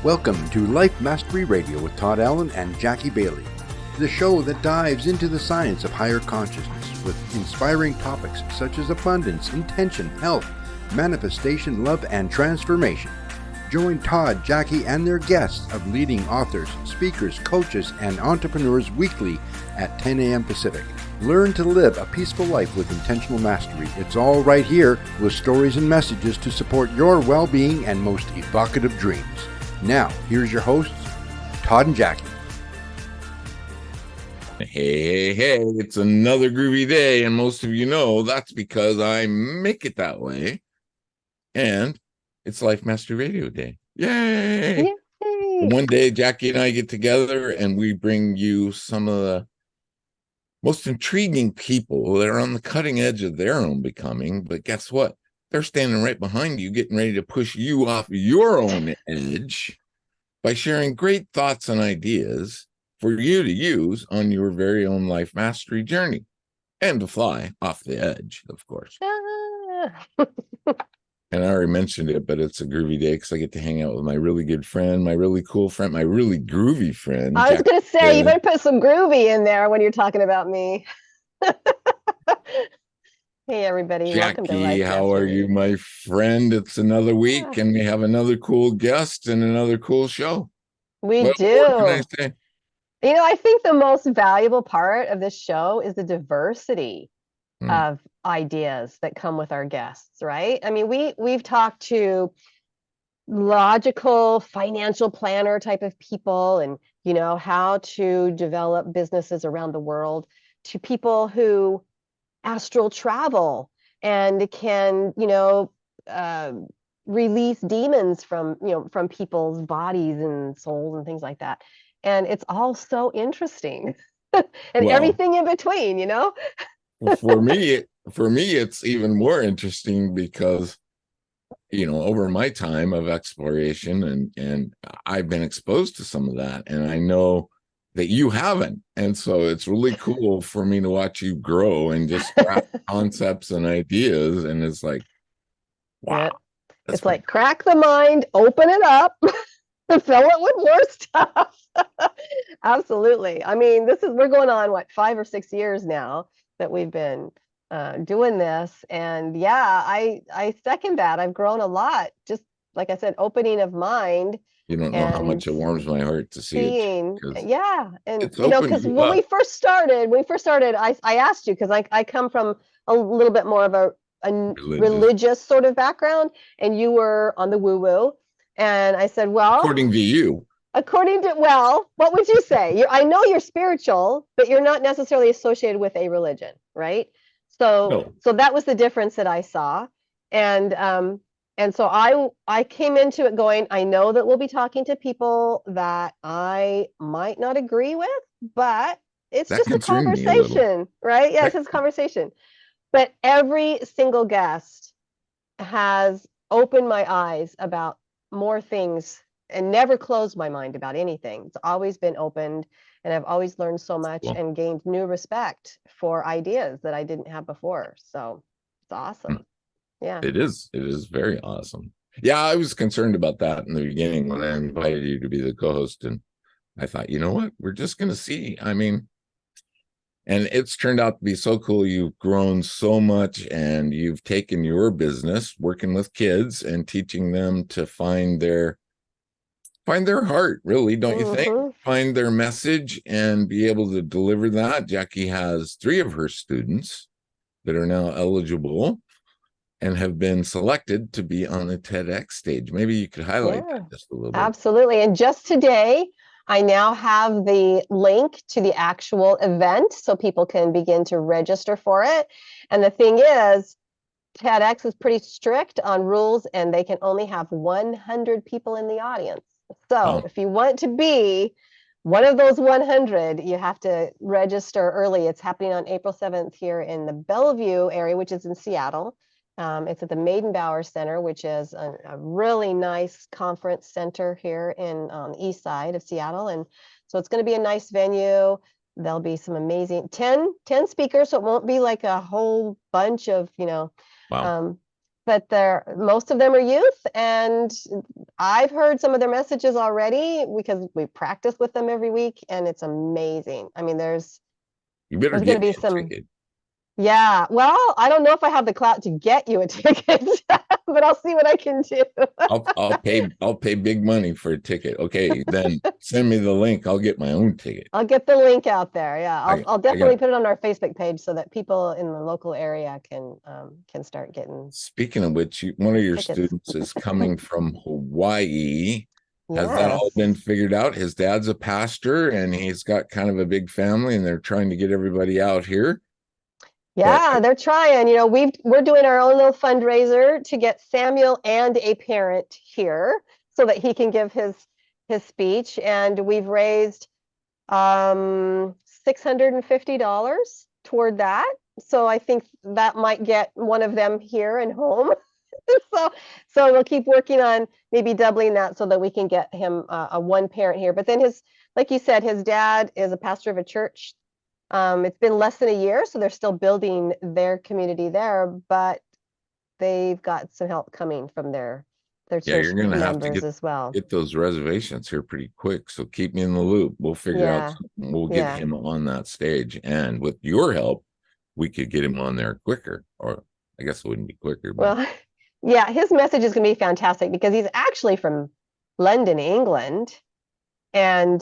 Welcome to Life Mastery Radio with Todd Allen and Jackie Bailey, the show that dives into the science of higher consciousness with inspiring topics such as abundance, intention, health, manifestation, love, and transformation. Join Todd, Jackie, and their guests of leading authors, speakers, coaches, and entrepreneurs weekly at 10 a.m. Pacific. Learn to live a peaceful life with intentional mastery. It's all right here with stories and messages to support your well-being and most evocative dreams. Now, here's your hosts, Todd and Jackie. Hey, it's another groovy day, and most of you know that's because I make it that way. And it's Life Mastery Radio Day. Yay! Yay! One day, Jackie and I get together and we bring you some of the most intriguing people that are on the cutting edge of their own becoming. But guess what? They're standing right behind you, getting ready to push you off your own edge by sharing great thoughts and ideas for you to use on your very own life mastery journey and to fly off the edge, of course. And I already mentioned it, but it's a groovy day because I get to hang out with my really good friend, my really cool friend, my really groovy friend. I was going to say, you better put some groovy in there when you're talking about me. Hey, everybody. Jackie, welcome to Life how are you, my friend? It's another week, and we have another cool guest and another cool show. We do. What can I say? You know, I think the most valuable part of this show is the diversity of ideas that come with our guests, right? I mean, we've talked to logical financial planner type of people and, you know, how to develop businesses around the world, to people who astral travel and can, you know, release demons from, you know, from people's bodies and souls and things like that. And it's all so interesting and everything in between, you know. for me, it's even more interesting because, you know, over my time of exploration and I've been exposed to some of that, and I know that you haven't. And so it's really cool for me to watch you grow and just craft concepts and ideas. And it's like, wow. Yeah. It's like crack the mind, open it up, fill it with more stuff. Absolutely. I mean, we're going on, what, 5 or 6 years now that we've been doing this. And yeah, I second that. I've grown a lot. Just like I said, opening of mind. You don't know how much it warms my heart to see it. Yeah. And, you know, because when we first started, I asked you, because I come from a little bit more of a religious sort of background, and you were on the woo-woo. And I said, well, according to you. What would you say? I know you're spiritual, but you're not necessarily associated with a religion, right? So that was the difference that I saw. And so I came into it going, I know that we'll be talking to people that I might not agree with, but it's just a conversation, right? Yeah, it's just a conversation. But every single guest has opened my eyes about more things and never closed my mind about anything. It's always been opened, and I've always learned so much and gained new respect for ideas that I didn't have before. So it's awesome. Yeah, it is very awesome. Yeah, I was concerned about that in the beginning when I invited you to be the co-host, and I thought, you know what, we're just going to see. I mean, and it's turned out to be so cool. You've grown so much, and you've taken your business working with kids and teaching them to find their heart, really, don't you think? Find their message and be able to deliver that. Jackie has 3 of her students that are now eligible and have been selected to be on the TEDx stage. Maybe you could highlight that just a little bit. Absolutely. And just today, I now have the link to the actual event so people can begin to register for it. And the thing is, TEDx is pretty strict on rules, and they can only have 100 people in the audience. So if you want to be one of those 100, you have to register early. It's happening on April 7th here in the Bellevue area, which is in Seattle. It's at the Maidenbauer Center, which is a really nice conference center here on the east side of Seattle. And so it's going to be a nice venue. There'll be some amazing 10 speakers, so it won't be like a whole bunch of, you know, but most of them are youth, and I've heard some of their messages already because we practice with them every week, and it's amazing. I mean, there's going to be some. Yeah, well, I don't know if I have the clout to get you a ticket, but I'll see what I can do. I'll pay big money for a ticket. Okay, then send me the link. I'll get my own ticket. I'll get the link out there. Yeah, I'll definitely put it on our Facebook page so that people in the local area can start getting. Speaking of which, one of your students is coming from Hawaii. Has that all been figured out? His dad's a pastor, and he's got kind of a big family, and they're trying to get everybody out here. Yeah, they're trying. We're doing our own little fundraiser to get Samuel and a parent here so that he can give his speech, and we've raised $650 toward that. So I think that might get one of them here and home. So we'll keep working on maybe doubling that so that we can get him a one parent here. But then like you said, his dad is a pastor of a church. It's been less than a year, so they're still building their community there, but they've got some help coming from their church you're going to have to get those reservations here pretty quick. So keep me in the loop. We'll figure out something. We'll get him on that stage, and with your help, we could get him on there quicker. Or I guess it wouldn't be quicker. But... Well, yeah, his message is going to be fantastic because he's actually from London, England, and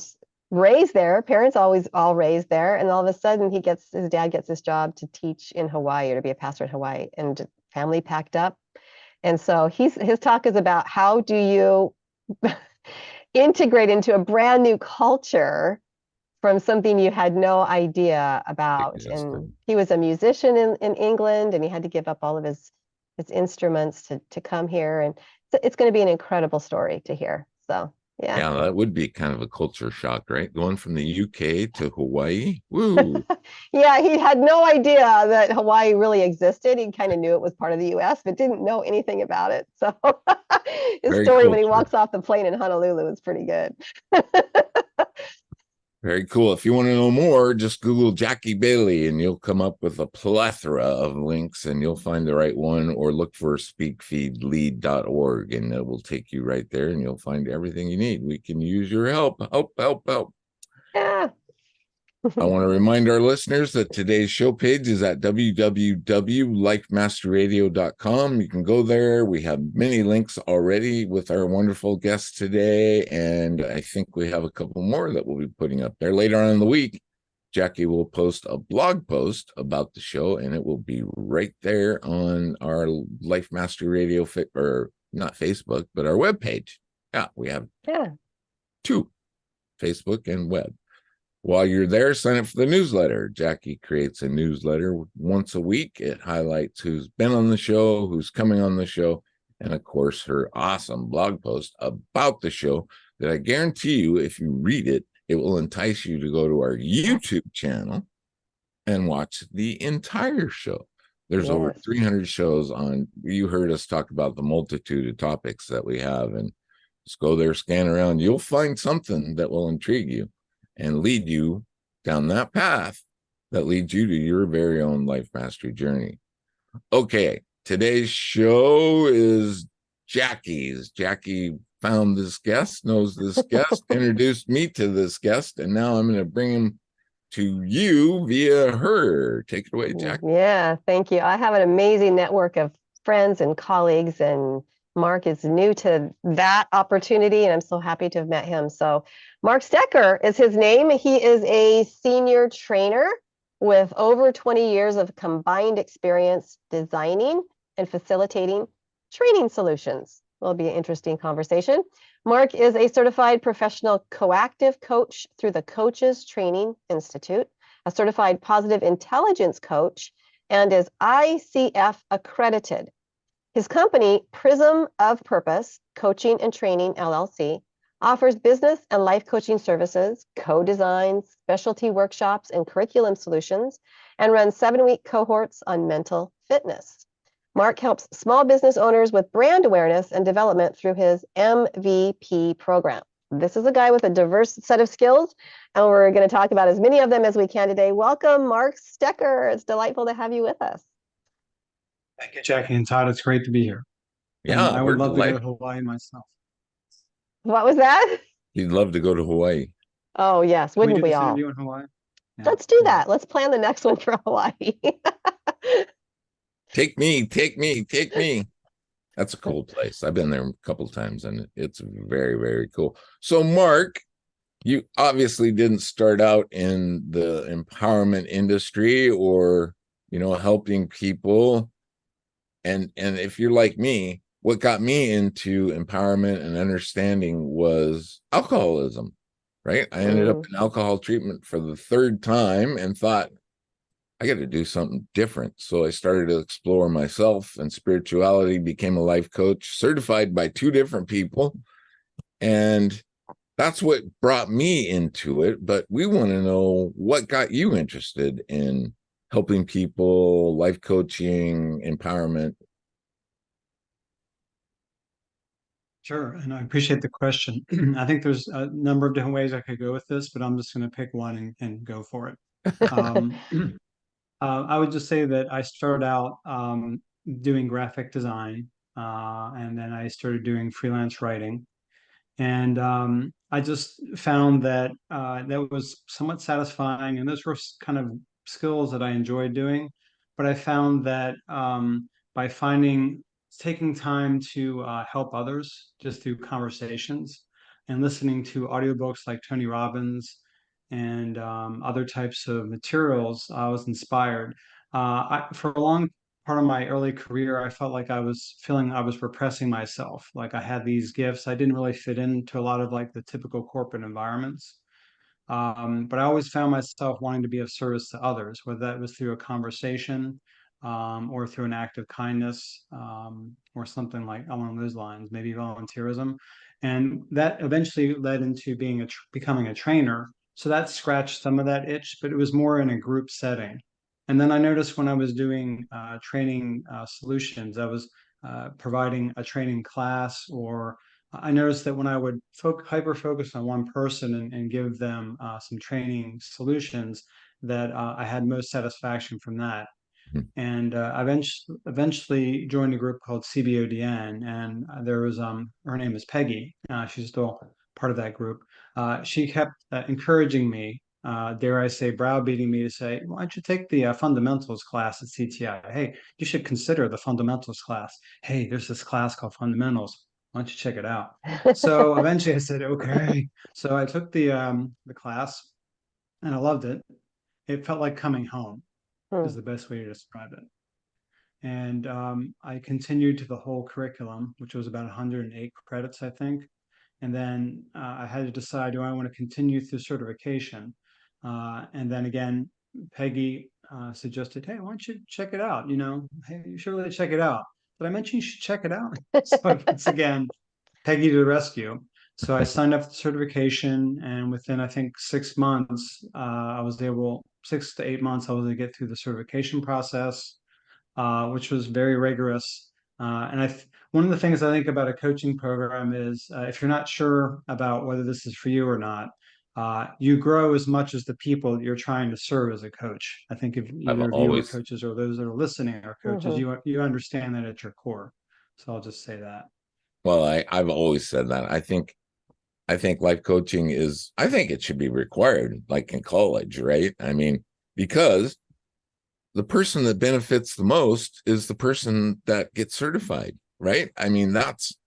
raised there. Parents always all raised there, and all of a sudden his dad gets this job to teach in Hawaii or to be a pastor in Hawaii, and family packed up. And so his talk is about how do you integrate into a brand new culture from something you had no idea about. And he was a musician in England, and he had to give up all of his instruments to come here, and it's going to be an incredible story to hear. So yeah, that would be kind of a culture shock, right? Going from the UK to Hawaii. Woo. Yeah, he had no idea that Hawaii really existed. He kind of knew it was part of the US, but didn't know anything about it. So his story when he walks off the plane in Honolulu is pretty good. Very cool. If you want to know more, just Google Jackie Bailey and you'll come up with a plethora of links, and you'll find the right one, or look for speakfeedlead.org and it will take you right there, and you'll find everything you need. We can use your help. Help. Yeah. I want to remind our listeners that today's show page is at www.lifemasterradio.com. You can go there. We have many links already with our wonderful guests today, and I think we have a couple more that we'll be putting up there later on in the week. Jackie will post a blog post about the show, and it will be right there on our Life Mastery Radio, or not Facebook, but our webpage. Yeah, we have two, Facebook and web. While you're there, sign up for the newsletter. Jackie creates a newsletter once a week. It highlights who's been on the show, who's coming on the show, and of course, her awesome blog post about the show that I guarantee you, if you read it, it will entice you to go to our YouTube channel and watch the entire show. There's over 300 shows on. You heard us talk about the multitude of topics that we have, and just go there, scan around. You'll find something that will intrigue you and lead you down that path that leads you to your very own life mastery journey. Okay, today's show is Jackie's. Jackie found this guest, knows this guest, introduced me to this guest, and now I'm going to bring him to you via her. Take it away, Jackie. Yeah, thank you. I have an amazing network of friends and colleagues, and Marc is new to that opportunity, and I'm so happy to have met him. So Marc Stoecker is his name. He is a senior trainer with over 20 years of combined experience designing and facilitating training solutions. Will be an interesting conversation. Marc is a certified professional coactive coach through the Coaches Training Institute, a certified positive intelligence coach, and is ICF accredited. His company, Prism of Purpose Coaching and Training, LLC, offers business and life coaching services, co-designs, specialty workshops, and curriculum solutions, and runs 7-week cohorts on mental fitness. Marc helps small business owners with brand awareness and development through his MVP program. This is a guy with a diverse set of skills, and we're going to talk about as many of them as we can today. Welcome, Marc Stoecker. It's delightful to have you with us. Thank you, Jackie and Todd. It's great to be here. And Yeah, I we're would love to go to delighted. Hawaii myself. What was that? You'd love to go to Hawaii. Oh, yes. Can we Wouldn't do we this all? interview in Hawaii? Yeah, Let's do love that. it. Let's plan the next one for Hawaii. Take me, take me, take me. That's a cool place. I've been there a couple of times and it's very, very cool. So, Mark, you obviously didn't start out in the empowerment industry or, helping people. And if you're like me, what got me into empowerment and understanding was alcoholism, right? I ended up in alcohol treatment for the third time and thought, I got to do something different. So I started to explore myself and spirituality, became a life coach, certified by two different people. And that's what brought me into it. But we want to know what got you interested in helping people, life coaching, empowerment. Sure. And I appreciate the question. I think there's a number of different ways I could go with this, but I'm just going to pick one and go for it. Um, I would just say that I started out doing graphic design, and then I started doing freelance writing. And I just found that that was somewhat satisfying, and those were kind of skills that I enjoyed doing. But I found that by finding taking time to help others just through conversations and listening to audiobooks like Tony Robbins and other types of materials, I was inspired. For a long part of my early career, I felt like I was feeling I was repressing myself. Like I had these gifts. I didn't really fit into a lot of like the typical corporate environments. But I always found myself wanting to be of service to others, whether that was through a conversation or through an act of kindness or something like along those lines, maybe volunteerism. And that eventually led into becoming a trainer. So that scratched some of that itch, but it was more in a group setting. And then I noticed when I was doing training solutions, I was providing a training class, or I noticed that when I would hyper focus on one person and give them some training solutions, that I had most satisfaction from that. And I eventually joined a group called CBODN, and there was her name is Peggy. She's still part of that group. She kept encouraging me, dare I say, browbeating me to say, "Why don't you take the fundamentals class at CTI? Hey, you should consider the fundamentals class. Hey, there's this class called fundamentals. Why don't you check it out?" So eventually, I said, "Okay." So I took the class, and I loved it. It felt like coming home is Hmm. the best way to describe it. And I continued to the whole curriculum, which was about 108 credits, I think. And then I had to decide, do I want to continue through certification? And then again, Peggy suggested, hey, why don't you check it out? Hey, you should really check it out. Did I mention you should check it out? So once again, Peggy to the rescue. So I signed up for the certification, and within I think 6 months, 6 to 8 months, I was able to get through the certification process, which was very rigorous. One of the things I think about a coaching program is if you're not sure about whether this is for you or not, you grow as much as the people that you're trying to serve as a coach. I think if I've either of you are always, coaches or those that are listening are coaches, Mhm. you understand that at your core. So I'll just say that. well, I've always said that. I think life coaching I think it should be required, like in college, right? I mean, because the person that benefits the most is the person that gets certified, right? I mean, that's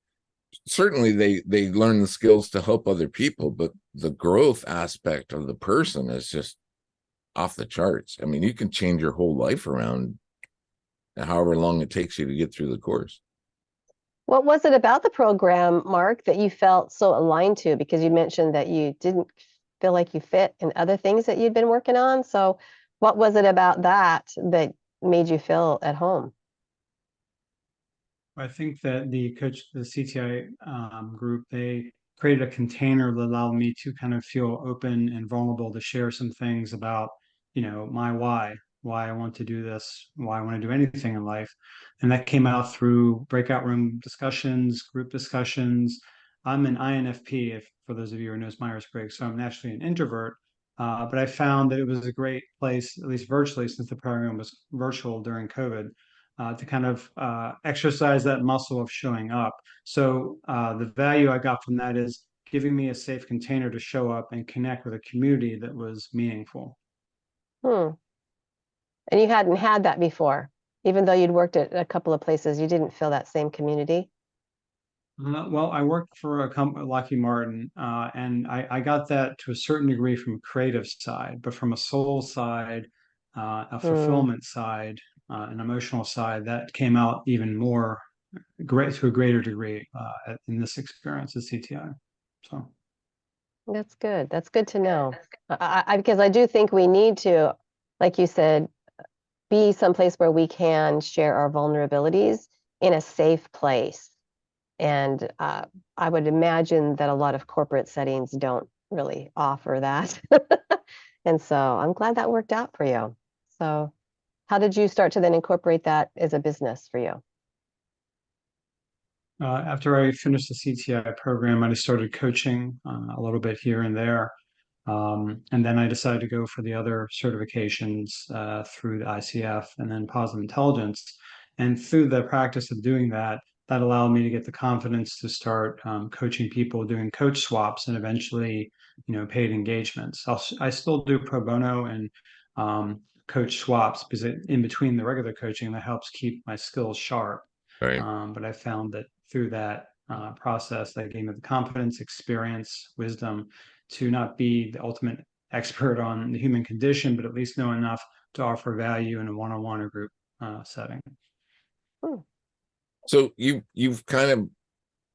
certainly they learn the skills to help other people, but the growth aspect of the person is just off the charts. I mean, you can change your whole life around however long it takes you to get through the course. What was it about the program, Mark, that you felt so aligned to? Because you mentioned that you didn't feel like you fit in other things that you'd been working on. So, what was it about that that made you feel at home? I think that the CTI group, they created a container that allowed me to kind of feel open and vulnerable to share some things about, my why I want to do this, why I want to do anything in life. And that came out through breakout room discussions, group discussions. I'm an INFP, if for those of you who knows Myers-Briggs, so I'm naturally an introvert. But I found that it was a great place, at least virtually, since the program was virtual during COVID, to kind of exercise that muscle of showing up. So the value I got from that is giving me a safe container to show up and connect with a community that was meaningful. Hmm. And you hadn't had that before, even though you'd worked at a couple of places, you didn't feel that same community? Well, I worked for a company, Lockheed Martin, and I got that to a certain degree from a creative side, but from a soul side, a Hmm. fulfillment side, an emotional side, that came out even more great to a greater degree in this experience at CTI. So, That's good. That's good to know. Because I do think we need to, like you said, be someplace where we can share our vulnerabilities in a safe place. And I would imagine that a lot of corporate settings don't really offer that. And so I'm glad that worked out for you. So how did you start to then incorporate that as a business for you? after I finished the CTI program, I just started coaching a little bit here and there. And then I decided to go for the other certifications through the ICF and then positive intelligence. And through the practice of doing that, that allowed me to get the confidence to start coaching people, doing coach swaps, and eventually, paid engagements. I still do pro bono and coach swaps because in between the regular coaching, that helps keep my skills sharp. Right. But I found that through that process, that gave me the confidence, experience, wisdom to not be the ultimate expert on the human condition, but at least know enough to offer value in a one-on-one or group setting. Hmm. So you've kind of,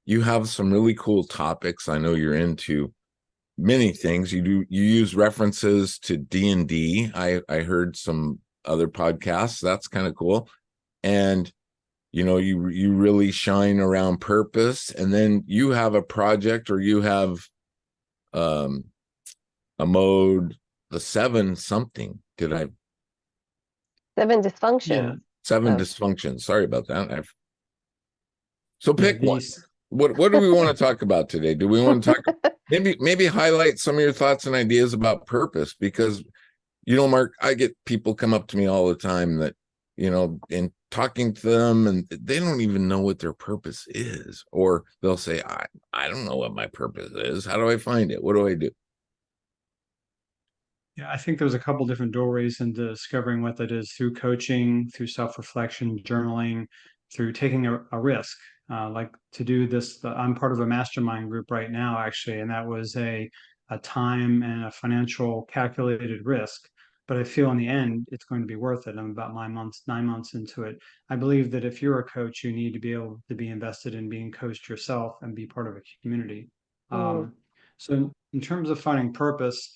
you have some really cool topics. I know you're into many things. You use references to D&D. I heard some other podcasts. That's kind of cool. And you really shine around purpose. And then you have a project, or you have a mode, the 7 something. Did I? 7 Yeah, dysfunctions. 7 Of, dysfunctions. Sorry about that. So yeah, pick one. What do we want to talk about today? Do we want to talk maybe highlight some of your thoughts and ideas about purpose? Because Mark, I get people come up to me all the time that, in talking to them, and they don't even know what their purpose is, or they'll say, I don't know what my purpose is. How do I find it? What do I do? Yeah, I think there's a couple different doorways into discovering what that is through coaching, through self-reflection, journaling, through taking a risk. Like to do this, I'm part of a mastermind group right now, actually, and that was a time and a financial calculated risk. But I feel in the end, it's going to be worth it. I'm about 9 months into it. I believe that if you're a coach, you need to be able to be invested in being coached yourself and be part of a community. mm, So in terms of finding purpose,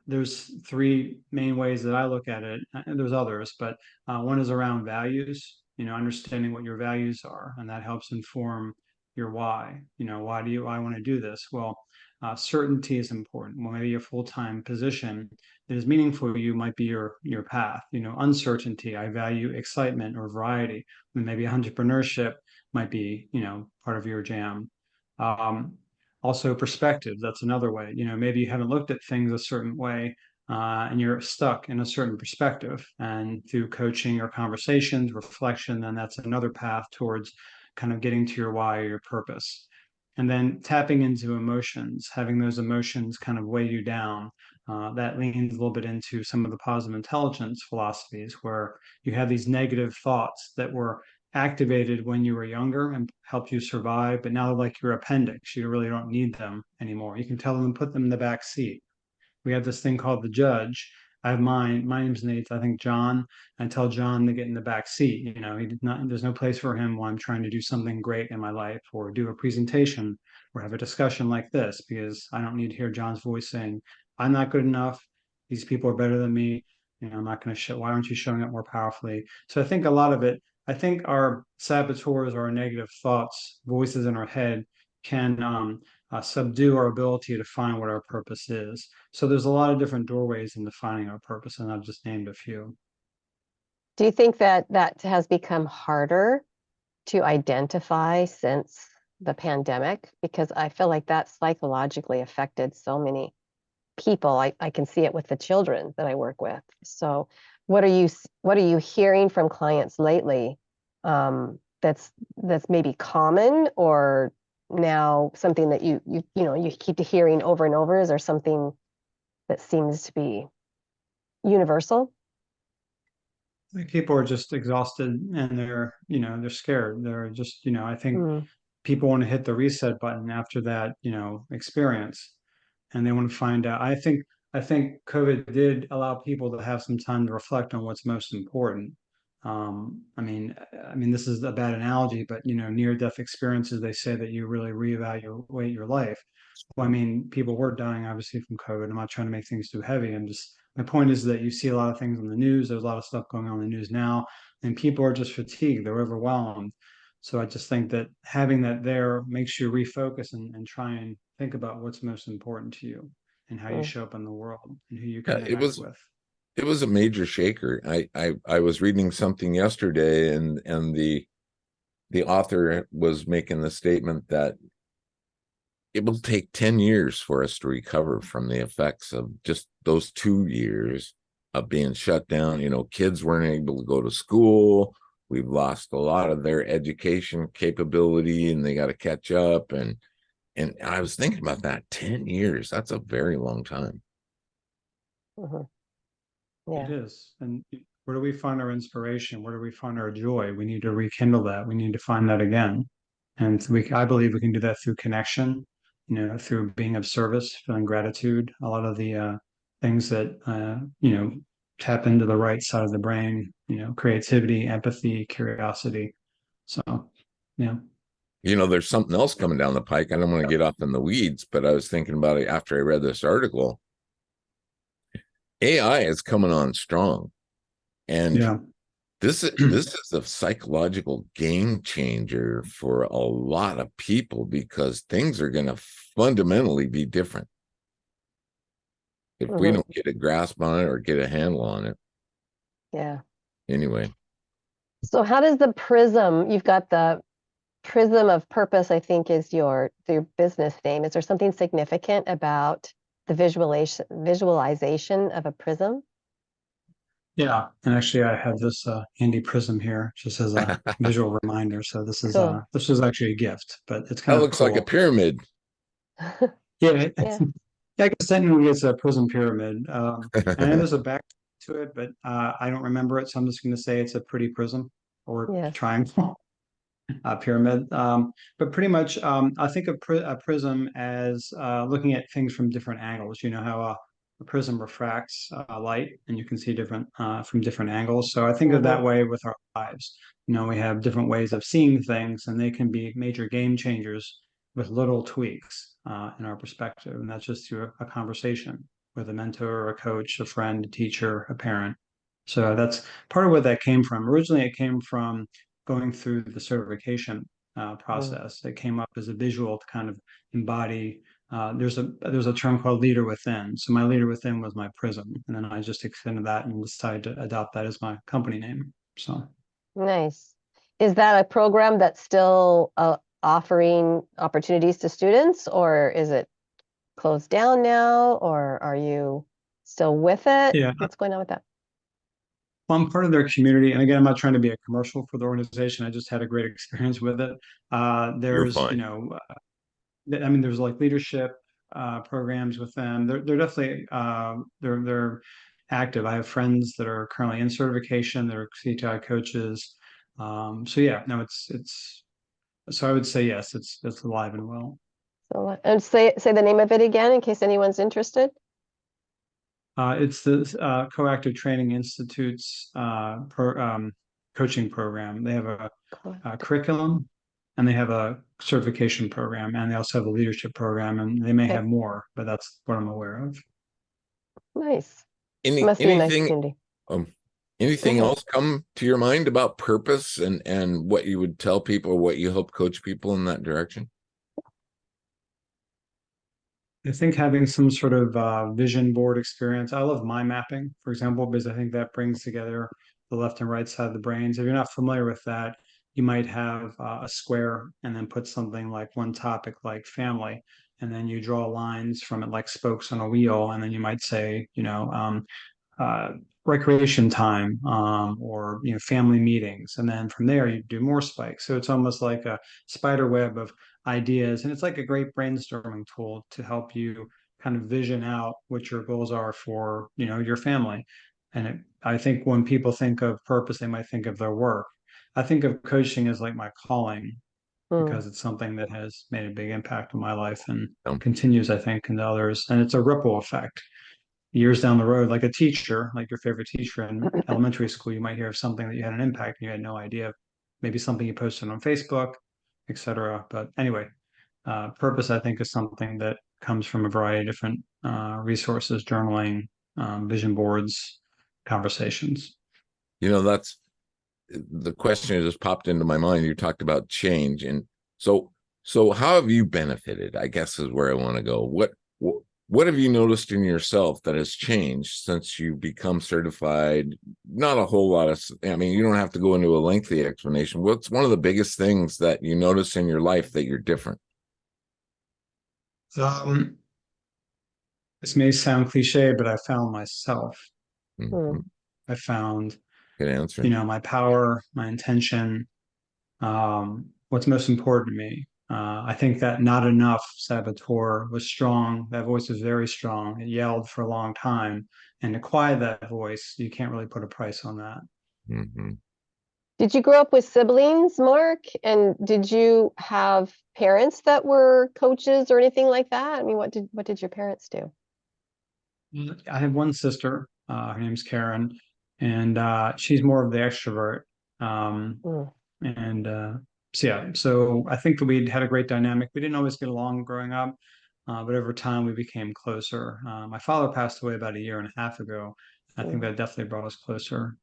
there's 3 main ways that I look at it. And there's others, but one is around values, understanding what your values are, and that helps inform your why. Why do I want to do this? Well, certainty is important. Well, maybe a full-time position that is meaningful to you might be your path. Uncertainty, I value excitement or variety. And maybe entrepreneurship might be, part of your jam. Um, Also perspective, that's another way. Maybe you haven't looked at things a certain way, and you're stuck in a certain perspective, and through coaching or conversations, reflection, then that's another path towards kind of getting to your why or your purpose. And then tapping into emotions, having those emotions kind of weigh you down, that leans a little bit into some of the positive intelligence philosophies, where you have these negative thoughts that were activated when you were younger and helped you survive, but now they're like your appendix. You really don't need them anymore. You can tell them to put them in the back seat. We have this thing called the judge. I have mine. My name's Nate. I think John. I tell John to get in the back seat. He did not. There's no place for him when I'm trying to do something great in my life, or do a presentation, or have a discussion like this, because I don't need to hear John's voice saying, "I'm not good enough. These people are better than me. I'm not going to show. Why aren't you showing up more powerfully?" So I think a lot of it. I think our saboteurs, our negative thoughts, voices in our head, can subdue our ability to find what our purpose is. So there's a lot of different doorways into finding our purpose, and I've just named a few. do you think that that has become harder to identify since the pandemic? Because I feel like that psychologically affected so many people. I can see it with the children that I work with. So what are you hearing from clients lately? That's maybe common, or now something that you keep hearing over and over? Is there something that seems to be universal? I think people are just exhausted and they're scared. They're just, I think Mm, people want to hit the reset button after that, experience, and they want to find out. I think COVID did allow people to have some time to reflect on what's most important. I mean, this is a bad analogy, but near-death experiences, they say that you really reevaluate your life. Well, I mean, people were dying obviously from COVID. I'm not trying to make things too heavy. My point is that you see a lot of things on the news. There's a lot of stuff going on in the news now, and people are just fatigued. They're overwhelmed. So I just think that having that there makes you refocus and try and think about what's most important to you and how you mm, show up in the world and who you Yeah, connect with. it was a major shaker. I was reading something yesterday, and the author was making the statement that it will take 10 years for us to recover from the effects of just those 2 years of being shut down. Kids weren't able to go to school. We've lost a lot of their education capability, and they got to catch up. And I was thinking about that. 10 years, that's a very long time. mhm. It Yeah. is. And where do we find our inspiration? Where do we find our joy? We need to rekindle that. We need to find that again. And I believe we can do that through connection, through being of service, feeling gratitude, a lot of the things that, tap into the right side of the brain, creativity, empathy, curiosity. So, yeah. There's something else coming down the pike. I don't want to get off in the weeds, but I was thinking about it after I read this article. AI is coming on strong. And Yeah. this is a psychological game changer for a lot of people, because things are going to fundamentally be different if we Mhm. don't get a grasp on it or get a handle on it. Yeah. Anyway, So how does the prism, you've got the Prism of Purpose, I think is your business name. Is there something significant about the visualization of a prism? Yeah, and actually, I have this handy prism here, just as a visual reminder. So Cool. this is actually a gift, but it's that kind of looks like a cool. pyramid. Yeah, Yeah. yeah, I guess technically it's a prism pyramid, and there's a back to it, but I don't remember it, so I'm just going to say it's a pretty prism or Yes. triangle pyramid. But pretty much, I think of a prism as looking at things from different angles. You know how a prism refracts light, and you can see different from different angles. So I think of Hmm. that way with our lives. We have different ways of seeing things, and they can be major game changers with little tweaks in our perspective. And that's just through a conversation with a mentor, a coach, a friend, a teacher, a parent. So that's part of where that came from. Originally, it came from going through the certification Mm. process. It came up as a visual to kind of embody. There's a term called leader within. So my leader within was my prism, and then I just extended that and decided to adopt that as my company name. So Nice. Is that a program that's still offering opportunities to students, or is it closed down now, or are you still with it? yeah, What's going on with that? well, I'm part of their community, and again, I'm not trying to be a commercial for the organization. I just had a great experience with it. You're There's, fine. I mean, there's like leadership programs with them. They're definitely they're active. I have friends that are currently in certification. They're CTI coaches. So yeah, no, it's so I would say yes, it's alive and well. So, and say the name of it again in case anyone's interested. It's the Coactive Training Institute's coaching program. They have Cool. a curriculum, and they have a certification program, and they also have a leadership program, and they may Okay, have more, but that's what I'm aware of. nice. It Any must be a nice anything community. um Go anything ahead. else come to your mind about purpose and what you would tell people, or what you help coach people in that direction? I think having some sort of vision board experience. I love mind mapping, for example, because I think that brings together the left and right side of the brains. If you're not familiar with that, you might have a square and then put something like one topic like family, and then you draw lines from it like spokes on a wheel, and then you might say, recreation time, or family meetings, and then from there you do more spikes. So it's almost like a spider web of ideas, and it's like a great brainstorming tool to help you kind of vision out what your goals are for your family. And I think when people think of purpose, they might think of their work. I think of coaching as like my calling, Mm. because it's something that has made a big impact on my life and Um, continues, I think, into others. And it's a ripple effect. Years down the road, like a teacher, like your favorite teacher in elementary school, you might hear of something that you had an impact and you had no idea. Maybe something you posted on Facebook, etc. But anyway, purpose, I think, is something that comes from a variety of different resources: journaling, vision boards, conversations. that's the question that just popped into my mind. You talked about change, and so how have you benefited, I guess, is where I want to go. What have you noticed in yourself that has changed since you become certified? Not a whole lot of, I mean, you don't have to go into a lengthy explanation. What's one of the biggest things that you notice in your life that you're different? Um, this may sound cliche, but I found myself. Mhm. Mm. I found, Good answer. my power, my intention, what's most important to me. I think that not enough saboteur was strong. That voice was very strong. It yelled for a long time. And to quiet that voice, you can't really put a price on that. Mm-hmm. Did you grow up with siblings, Mark? And did you have parents that were coaches or anything like that? I mean, what did your parents do? I have one sister. Her name's Karen, and she's more of the extrovert. Um, Mm. and so yeah, so I think that we had a great dynamic. We didn't always get along growing up, but over time we became closer. My father passed away about a year and a half ago. I think Mm. that definitely brought us closer.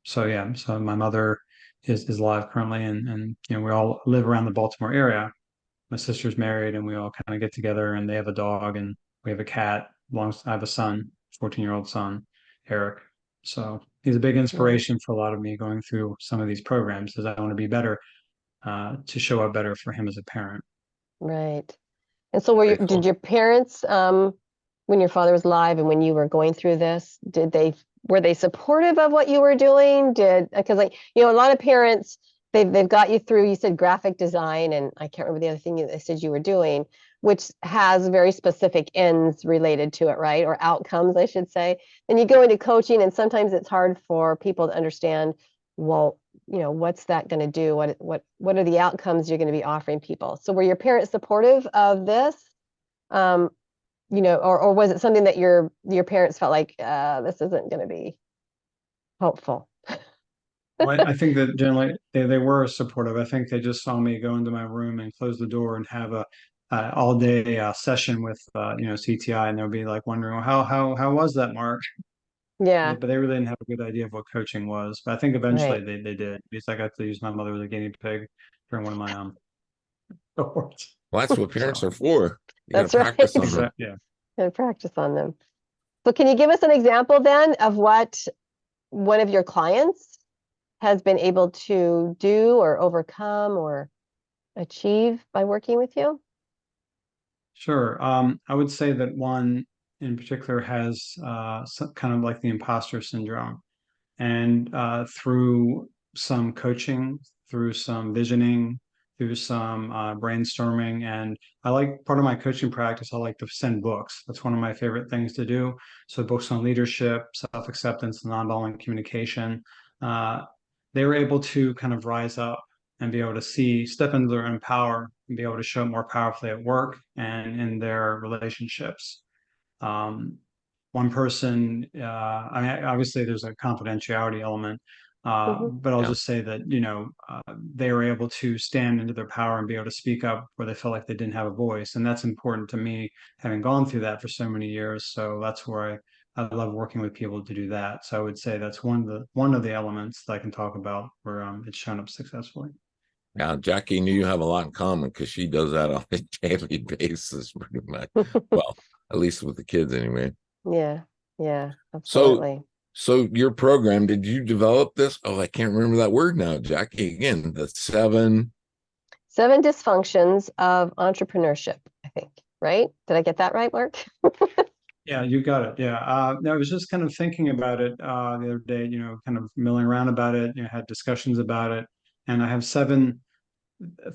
So yeah, so my mother is alive currently, and we all live around the Baltimore area. My sister's married, and we all kind of get together, and they have a dog, and we have a cat. I have a son, 14-year-old son, Eric. So he's a big Mm. inspiration for a lot of me going through some of these programs, as I want to be better, to show up better for him as a parent. Right. And so Very did cool. your parents, when your father was alive and when you were going through this, were they supportive of what you were doing? Because like, a lot of parents, they've got you through, you said graphic design, and I can't remember the other thing they said you were doing, which has very specific ends related to it, right? Or outcomes, I should say. Then you go into coaching, and sometimes it's hard for people to understand, well, what's that going to do? What are the outcomes you're going to be offering people? So were your parents supportive of this? Um, or was it something that your parents felt like this isn't going to be helpful? Well, I think that generally they were supportive. I think they just saw me go into my room and close the door and have a all day session with CTI, and they'll be like wondering, well, how was that, Mark? Yeah, But they really didn't have a good idea of what coaching was. But I think eventually right. they did, because I got to use my mother as a guinea pig during one of my awards. Well, that's what parents So are for. You got to That's right. practice on them. yeah. And practice on them. So can you give us an example then of what one of your clients has been able to do or overcome or achieve by working with you? Sure. I would say that one in particular has some kind of like the imposter syndrome. And through some coaching, through some visioning, through some brainstorming, and I like part of my coaching practice, I like to send books. That's one of my favorite things to do. So books on leadership, self-acceptance, nonviolent communication. Uh, they were able to kind of rise up and be able to step into their own power and be able to show up more powerfully at work and in their relationships. Um, One person, I mean, obviously there's a confidentiality element, Hmm. but I'll Yeah. just say that, they were able to stand into their power and be able to speak up where they felt like they didn't have a voice. And that's important to me, having gone through that for so many years. So that's where I love working with people to do that. So I would say that's one of the elements that I can talk about where it's shown up successfully. Now, Jackie knew you have a lot in common because she does that on a daily basis, pretty much. Well, at least with the kids, anyway. Yeah, yeah, So, absolutely. so your program, did you develop this? Oh, I can't remember that word now, Jackie. Again, the 7. 7 dysfunctions of entrepreneurship, I think, right? Did I get that right, Mark? Yeah, you got it. Yeah. No, I was just kind of thinking about it the other day, kind of milling around about it, had discussions about it. And I have 7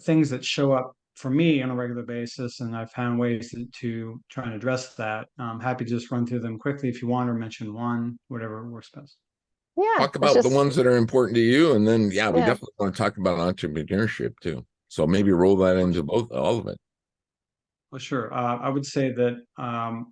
things that show up for me on a regular basis, and I've found ways to try and address that. I'm happy to just run through them quickly if you want, or mention one, whatever works best. Yeah, Talk let's about the just, ones that are important to you, and then yeah, we yeah. definitely want to talk about entrepreneurship too. So maybe roll that into all of it. Well, sure. I would say that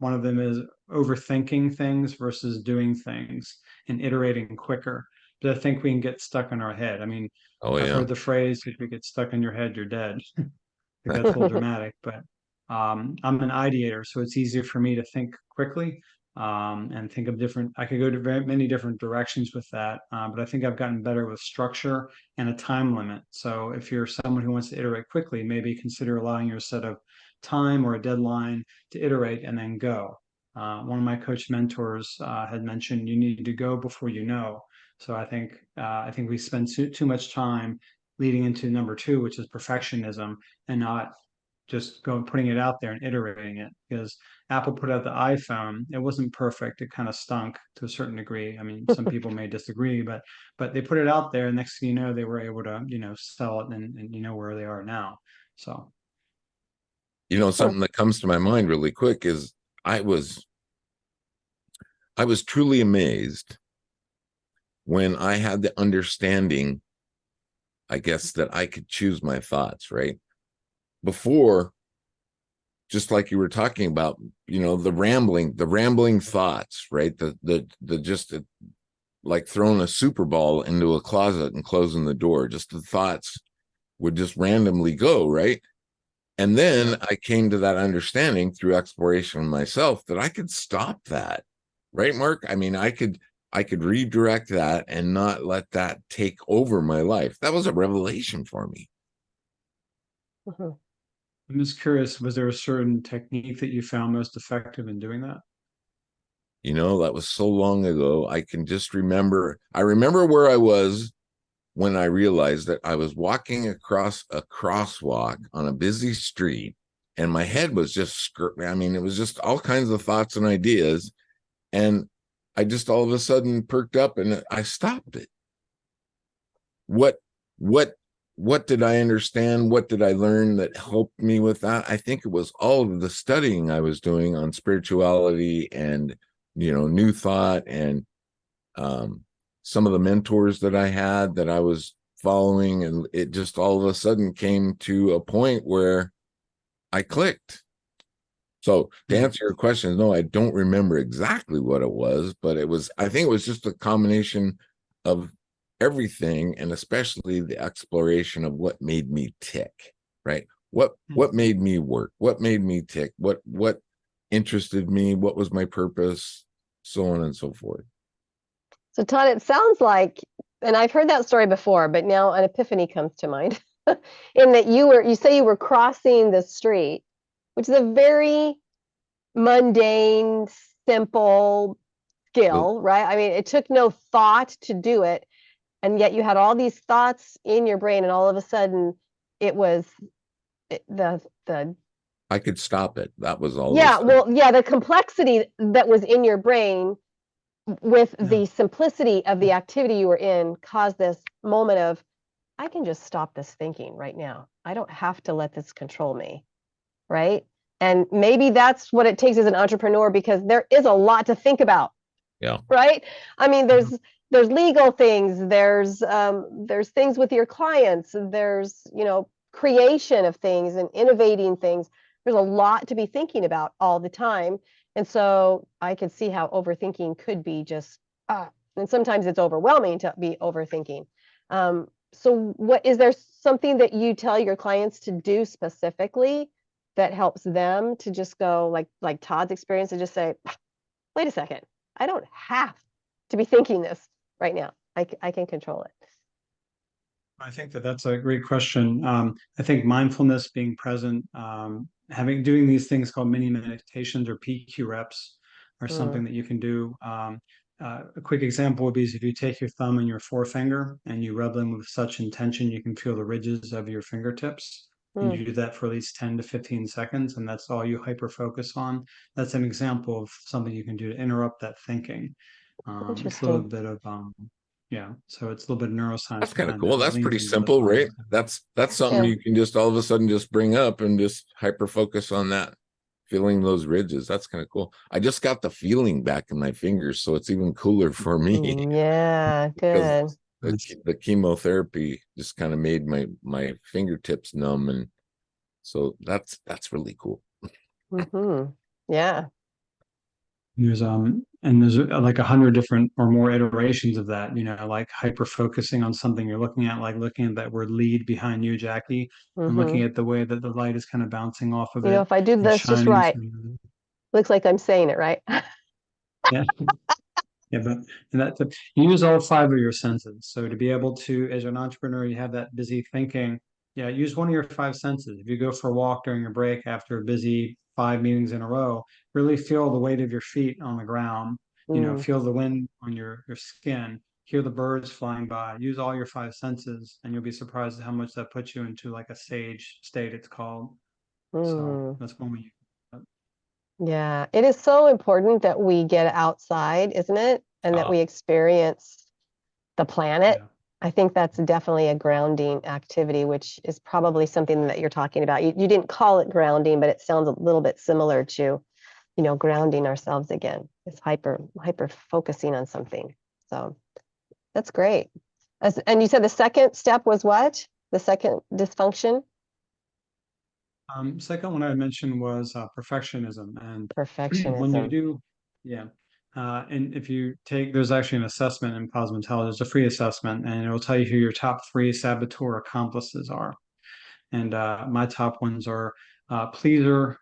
one of them is overthinking things versus doing things and iterating quicker. But I think we can get stuck in our head. I mean, Oh I've yeah. heard the phrase, if you get stuck in your head, you're dead. I think that's a little dramatic, but I'm an ideator, so it's easier for me to think quickly and think of different. I could go to very many different directions with that, but I think I've gotten better with structure and a time limit. So if you're someone who wants to iterate quickly, maybe consider allowing your set of time or a deadline to iterate and then go. One of my coach mentors had mentioned you need to go before you know. So I think we spend too much time leading into number 2, which is perfectionism, and not just putting it out there and iterating it. Because Apple put out the iPhone, it wasn't perfect. It kind of stunk to a certain degree. I mean, some people may disagree, but they put it out there. And next thing you know, they were able to sell it, and where they are now. So Something that comes to my mind really quick is I was truly amazed when I had the understanding, I guess, that I could choose my thoughts, right? Before, just like you were talking about, the rambling thoughts, right? The just like throwing a super ball into a closet and closing the door, just the thoughts would just randomly go, right? And then I came to that understanding through exploration of myself that I could stop that, right, Mark? I mean, I could redirect that and not let that take over my life. That was a revelation for me. Mhm. I'm just curious, was there a certain technique that you found most effective in doing that? That was so long ago. I can just remember. I remember where I was when I realized that I was walking across a crosswalk on a busy street, and my head was just, I mean, it was just all kinds of thoughts and ideas. And I just all of a sudden perked up and I stopped it. What, what, what did I understand? What did I learn that helped me with that? I think it was all of the studying I was doing on spirituality and, new thought, and some of the mentors that I had that I was following. And it just all of a sudden came to a point where I clicked. So to answer your question, no, I don't remember exactly what it was, but I think it was just a combination of everything, and especially the exploration of what made me tick, right? What made me work? What made me tick? What interested me? What was my purpose? So on and so forth. So Todd, it sounds like, and I've heard that story before, but now an epiphany comes to mind in that you say you were crossing the street, which is a very mundane, simple skill, right? I mean, it took no thought to do it, and yet you had all these thoughts in your brain, and all of a sudden it was the I could stop it. That was all. yeah, well, yeah, the complexity that was in your brain with the simplicity of the activity you were in caused this moment of, I can just stop this thinking right now. I don't have to let this control me, right? And maybe that's what it takes as an entrepreneur, because there is a lot to think about. Yeah. Right? I mean, there's legal things, there's things with your clients, there's, creation of things and innovating things. There's a lot to be thinking about all the time. And so I could see how overthinking could be just, and sometimes it's overwhelming to be overthinking. So what is there something that you tell your clients to do specifically that helps them to just go like Todd's experience, and just say, wait a second, I don't have to be thinking this right now. I can control it. I think that's a great question. I think mindfulness, being present, doing these things called mini meditations or PQ reps are something that you can do. A quick example would be if you take your thumb and your forefinger and you rub them with such intention, you can feel the ridges of your fingertips. and you do that for at least 10 to 15 seconds, and that's all you hyper focus on. That's an example of something you can do to interrupt that thinking. It's a little bit of yeah, so it's a little bit of neuroscience. That's kind of behind cool. that. That's Leans pretty into the simple, right? science. That's something you can just all of a sudden just bring up and just hyper focus on that, feeling those ridges. That's kind of cool. I just got the feeling back in my fingers, so it's even cooler for me. Yeah, good. The chemotherapy just kind of made my fingertips numb, and so that's really cool. Yeah. There's like 100 different or more iterations of that, like hyper focusing on something you're looking at, like looking at that word lead behind you, Jackie, and looking at the way that the light is kind of bouncing off of it. If I do this just right, looks like I'm saying it right. Yeah. Yeah, but you use all 5 of your senses. So to be able to, as an entrepreneur, you have that busy thinking. Yeah, use one of your 5 senses. If you go for a walk during a break after a busy 5 meetings in a row, really feel the weight of your feet on the ground. Feel the wind on your skin. Hear the birds flying by. Use all your 5 senses, and you'll be surprised at how much that puts you into like a sage state. It's called. So that's one we. Yeah, it is so important that we get outside, isn't it? And that we experience the planet. Yeah. I think that's definitely a grounding activity, which is probably something that you're talking about. You didn't call it grounding, but it sounds a little bit similar to, grounding ourselves again. It's hyper focusing on something. So that's great. And you said the second step was what? The second dysfunction? Second one I mentioned was perfectionism, and perfectionism. When you do, yeah, and if you take, there's actually an assessment in Positive Intelligence, a free assessment, and it will tell you who your top 3 saboteur accomplices are. And my top ones are pleaser,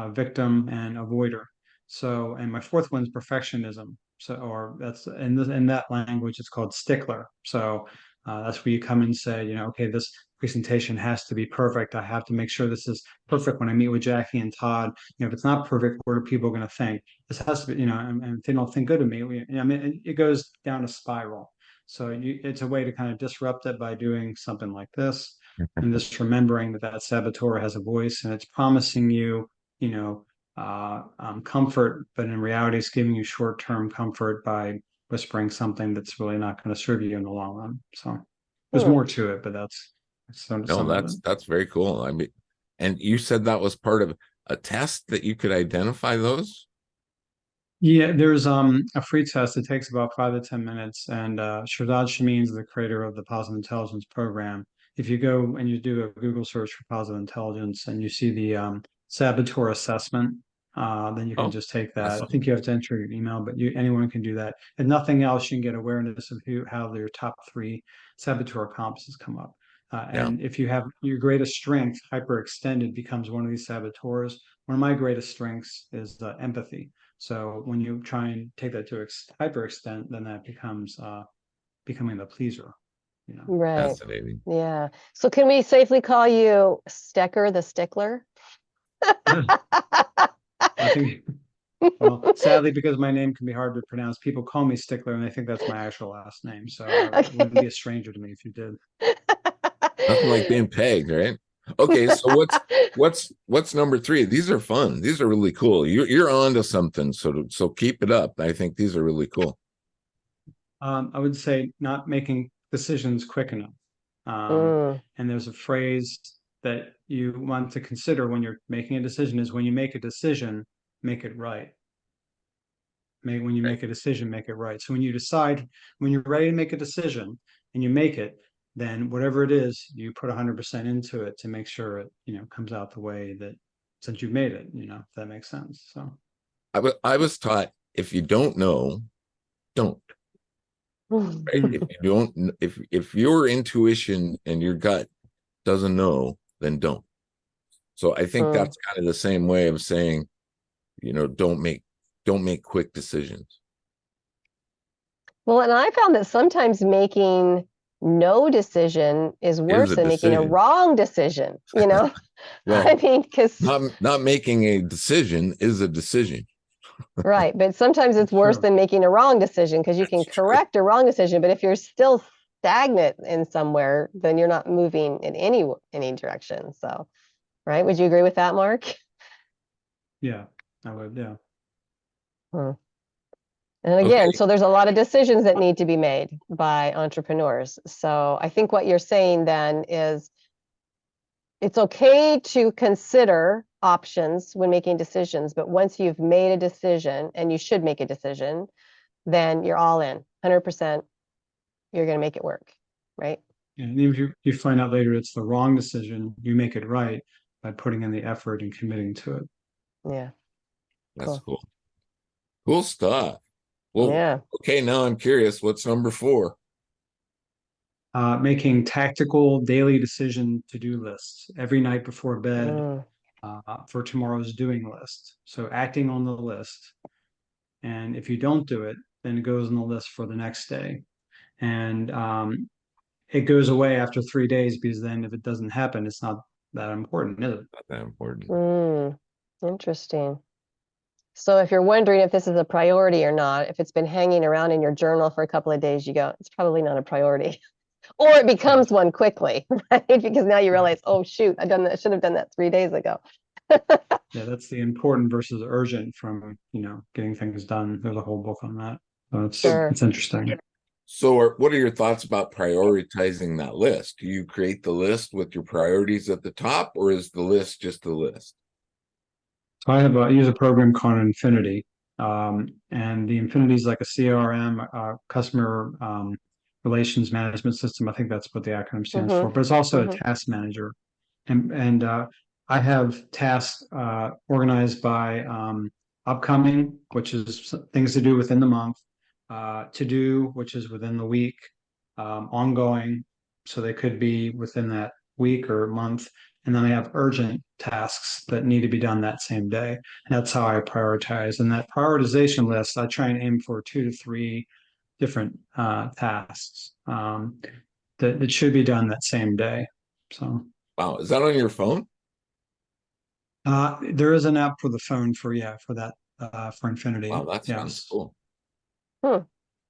victim, and avoider. So, and my 4th one's perfectionism. So, or that's in that language, it's called stickler. So that's where you come and say, okay, this presentation has to be perfect. I have to make sure this is perfect when I meet with Jackie and Todd. If it's not perfect, what are people going to think? This has to be, and if they don't think good of me, it goes down a spiral. So it's a way to kind of disrupt it by doing something like this, and just remembering that saboteur has a voice, and it's promising you, comfort, but in reality, it's giving you short-term comfort by whispering something that's really not going to serve you in the long run. So there's more to it, but that's that's very cool. I mean, and you said that was part of a test that you could identify those. Yeah, there's a free test. It takes about 5 to 10 minutes, and Shahzad Shamin is the creator of the Positive Intelligence program. If you go and you do a Google search for Positive Intelligence and you see the saboteur assessment, then you can just take that. I think you have to enter your email, but anyone can do that. And nothing else, you can get awareness of how your top 3 saboteur accomplices come up. And if you have your greatest strength, hyperextended becomes one of these saboteurs. One of my greatest strengths is empathy. So when you try and take that to hyperextent, then that becomes becoming the pleaser. Right. Fascinating. Yeah. So can we safely call you Stoecker the stickler? I think, well, sadly, because my name can be hard to pronounce, people call me Stickler, and they think that's my actual last name. So it wouldn't be a stranger to me if you did. Nothing like being pegged, right? Okay, so what's number 3? These are fun. These are really cool. You're on to something. So keep it up. I think these are really cool. I would say not making decisions quick enough. And there's a phrase that you want to consider when you're making a decision is when you make a decision, make it right. When you make a decision, make it right. So when you decide, when you're ready to make a decision and you make it, then whatever it is, you put 100% into it to make sure it, comes out the way that since you've made it, if that makes sense. So I was taught, if you don't know, don't. Right? If you don't, if your intuition and your gut doesn't know, then don't. So I think that's kind of the same way of saying, don't make quick decisions. Well, and I found that sometimes making no decision is worse than making a wrong decision, Well, I mean, because not making a decision is a decision. Right, but sometimes it's worse than making a wrong decision, because you can correct a wrong decision, but if you're still stagnant in somewhere, then you're not moving in any direction. So right? Would you agree with that, Mark? Yeah, I would. Yeah. Hmm. And again, Okay. so there's a lot of decisions that need to be made by entrepreneurs. So I think what you're saying then is it's okay to consider options when making decisions, but once you've made a decision, and you should make a decision, then you're all in, 100%. You're going to make it work, right? And even if you find out later it's the wrong decision, you make it right by putting in the effort and committing to it. Yeah, That's cool. cool. Cool stuff. Well, Yeah. okay, now I'm curious. What's number 4? Making tactical daily decision to-do lists every night before bed Mm. for tomorrow's doing list. So acting on the list. And if you don't do it, then it goes on the list for the next day. And it goes away after 3 days because then if it doesn't happen, it's not that important, is it? Not that important. Interesting. So if you're wondering if this is a priority or not, if it's been hanging around in your journal for a couple of days, you go, it's probably not a priority. Or it becomes one quickly, right? Because now you realize, oh shoot, I should have done that 3 days ago. Yeah, that's the important versus urgent from, getting things done. There's a whole book on that. So Sure. it's interesting. So what are your thoughts about prioritizing that list? Do you create the list with your priorities at the top, or is the list just a list? So I use a program called Infinity. And the Infinity is like a CRM, customer relations management system. I think that's what the acronym stands for, but it's also a task manager. And I have tasks organized by upcoming, which is things to do within the month, to do, which is within the week, ongoing, so they could be within that week or month. And then I have urgent tasks that need to be done that same day. And that's how I prioritize. And that prioritization list, I try and aim for 2 to 3 different tasks that should be done that same day. So. Wow, is that on your phone? There is an app for the phone for that for Infinity. Wow, that's kind of Yes. cool. Hmm.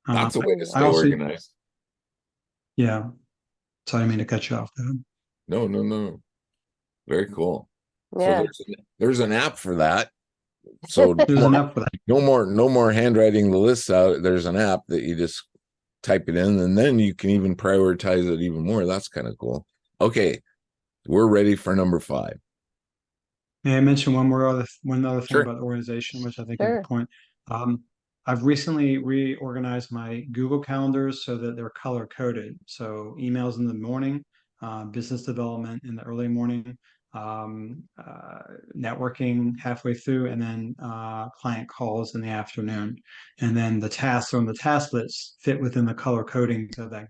That's a way to I stay also, organized. yeah. So I didn't mean to cut you off. No. Very cool. So Yeah. there's an app for that. So There's an app for that. no more handwriting the lists out. There's an app that you just type it in, and then you can even prioritize it even more. That's kind of cool. Okay, we're ready for number 5. May I mention one other thing Sure. about organization, which I think is the point. I've recently reorganized my Google calendars so that they're color coded. So emails in the morning, business development in the early morning, networking halfway through, and then client calls in the afternoon. And then the tasks on the task list fit within the color coding of that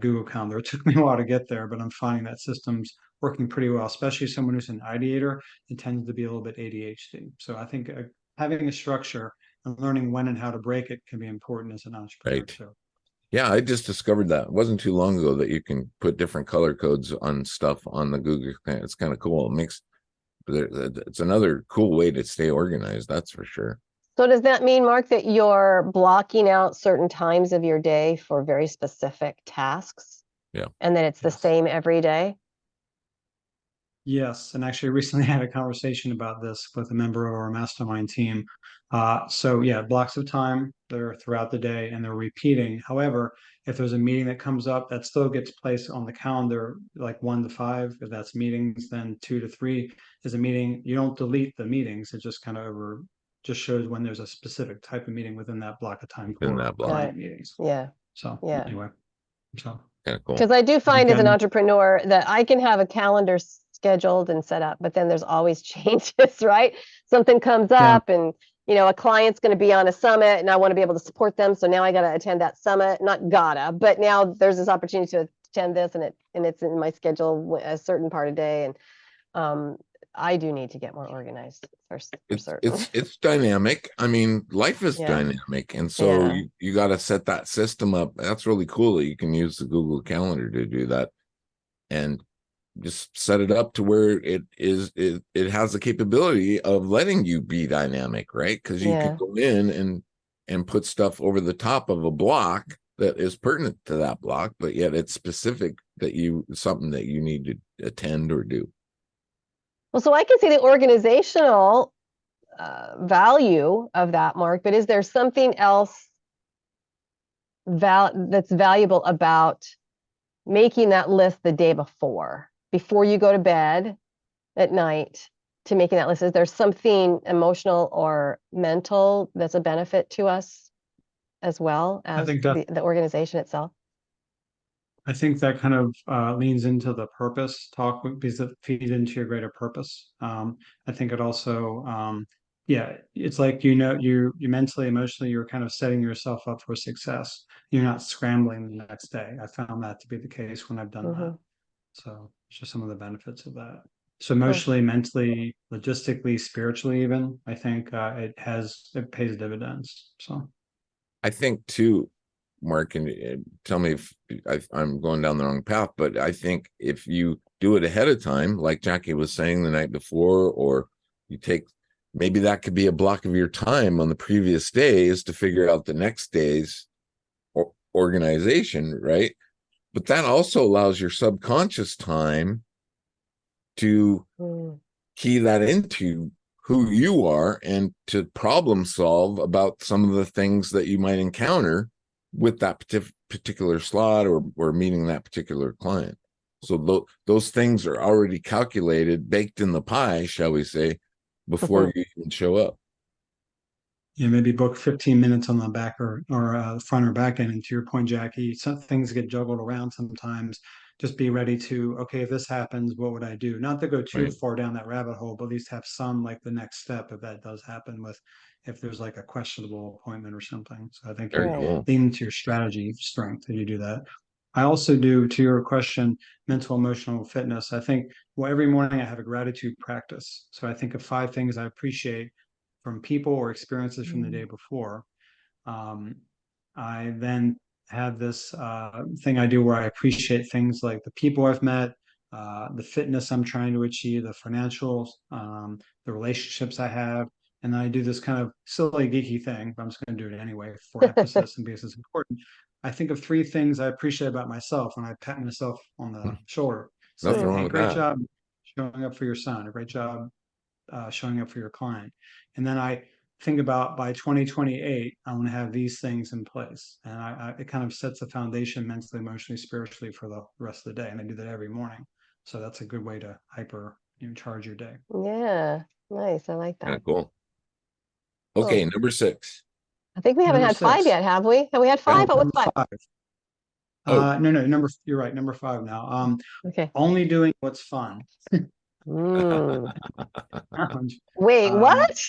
Google Calendar. It took me a while to get there, but I'm finding that system's working pretty well, especially someone who's an ideator and tends to be a little bit ADHD. So I think having a structure and learning when and how to break it can be important as an entrepreneur. Right. So. Yeah, I just discovered that. It wasn't too long ago that you can put different color codes on stuff on the Google. It's kind of cool. It's another cool way to stay organized. That's for sure. So does that mean, Mark, that you're blocking out certain times of your day for very specific tasks? Yeah. And then it's the same every day? Yes, and actually recently had a conversation about this with a member of our mastermind team. So yeah, blocks of time that are throughout the day and they're repeating. However, if there's a meeting that comes up, that still gets placed on the calendar, like 1 to 5. If that's meetings, then 2 to 3 is a meeting. You don't delete the meetings. It just kind of just shows when there's a specific type of meeting within that block of time In for that block. client meetings. Yeah. So Yeah. anyway, so Kind of cool. Because I do find as an Again- entrepreneur that I can have a calendar scheduled and set up, but then there's always changes, right? Something comes Yeah. up and, a client's going to be on a summit and I want to be able to support them. So now I got to attend that summit, not gotta, but now there's this opportunity to attend this and it's in my schedule a certain part of day. And I do need to get more organized for certain. It's dynamic. I mean, life is Yeah. dynamic, and so Yeah. you got to set that system up. That's really cool that you can use the Google Calendar to do that, and just set it up to where it has the capability of letting you be dynamic, right? Because you Yeah. can go in and put stuff over the top of a block that is pertinent to that block, but yet it's specific that something that you need to attend or do. Well, so I can see the organizational value of that, Mark, but is there something else that's valuable about making that list the day before you go to bed at night, to making that list? Is there something emotional or mental that's a benefit to us as well I as think that the organization itself? I think that kind of leans into the purpose talk because it feeds into your greater purpose. I think it also, yeah, it's like you mentally, emotionally, you're kind of setting yourself up for success. You're not scrambling the next day. I found that to be the case when I've done that. So it's just some of the benefits of that. So Cool. emotionally, mentally, logistically, spiritually, even I think it pays dividends. So I think too, Mark, and tell me if I'm going down the wrong path, but I think if you do it ahead of time, like Jackie was saying the night before, or you take, maybe that could be a block of your time on the previous days to figure out the next day's organization, right? But that also allows your subconscious time to key that into who you are and to problem solve about some of the things that you might encounter with that particular slot or meeting that particular client. So those things are already calculated, baked in the pie, shall we say, before you even show up. Yeah, maybe book 15 minutes on the back or front or back end. And to your point, Jackie, some things get juggled around sometimes. Just be ready to, okay, if this happens, what would I do? Not to go too Right. far down that rabbit hole, but at least have some like the next step if that does happen if there's like a questionable appointment or something. So I think Very you're cool. leaning to your strategy strength if you do that. I also do, to your question, mental, emotional fitness. I think, well, every morning I have a gratitude practice. So I think of 5 things I appreciate from people or experiences from the day before. Um, I then have this thing I do where I appreciate things like the people I've met, the fitness I'm trying to achieve, the financials, the relationships I have. And then I do this kind of silly, geeky thing, but I'm just going to do it anyway for emphasis and because it's important. I think of 3 things I appreciate about myself and I pat myself on the shoulder. Nothing Say, wrong hey, with great that. job showing up for your son, a great job showing up for your client. And then I think about by 2028, I want to have these things in place. And it kind of sets a foundation mentally, emotionally, spiritually for the rest of the day. And I do that every morning. So that's a good way to charge your day. Yeah, nice. I like Kind that. of cool. Okay, Cool. number 6. I think we haven't Number had 5 6. yet, have we? Have we had 5? No. What was Number 5? 5. Oh, No, you're right. Number 5 now. Okay. Only doing what's fun. Mm. um, Wait, what?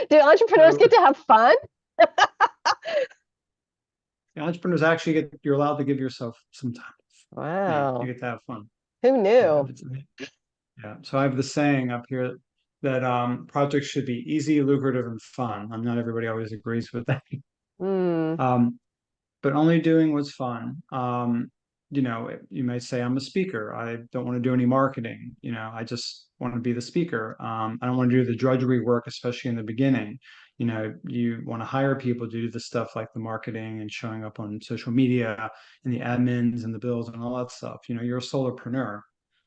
Do entrepreneurs so get to have fun? entrepreneurs actually you're allowed to give yourself some time. Yeah, you Wow. get to have fun. Who Yeah, knew? yeah. So I have the saying up here that projects should be easy, lucrative, and fun. I'm not everybody always agrees with that. Mm. Um, but only doing what's fun. You might say I'm a speaker. I don't want to do any marketing. I just want to be the speaker. I don't want to do the drudgery work, especially in the beginning. You want to hire people to do the stuff like the marketing and showing up on social media and the admins and the bills and all that stuff. You're a solopreneur.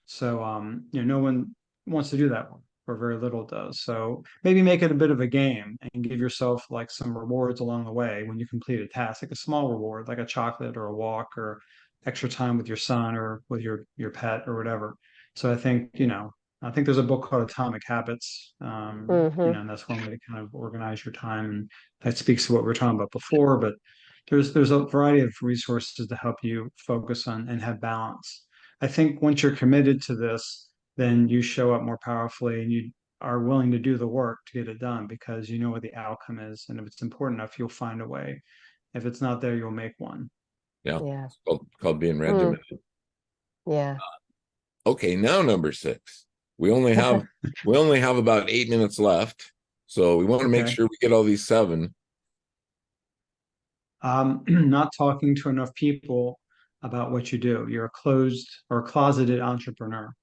So, no one wants to do that one or very little does. So maybe make it a bit of a game and give yourself like some rewards along the way when you complete a task, like a small reward, like a chocolate or a walk or extra time with your son or with your pet or whatever. So I think there's a book called Atomic Habits. Hmm. And that's one way to kind of organize your time. And that speaks to what we were talking about before, but there's a variety of resources to help you focus on and have balance. I think once you're committed to this, then you show up more powerfully and you are willing to do the work to get it done because you know what the outcome is. And if it's important enough, you'll find a way. If it's not there, you'll make one. yeah. Yeah. It's called being Mm. regimented. Yeah. Okay, now number 6. We only have about 8 minutes left, so we want to make Okay. sure we get all these 7. Not talking to enough people about what you do. You're a closed or closeted entrepreneur.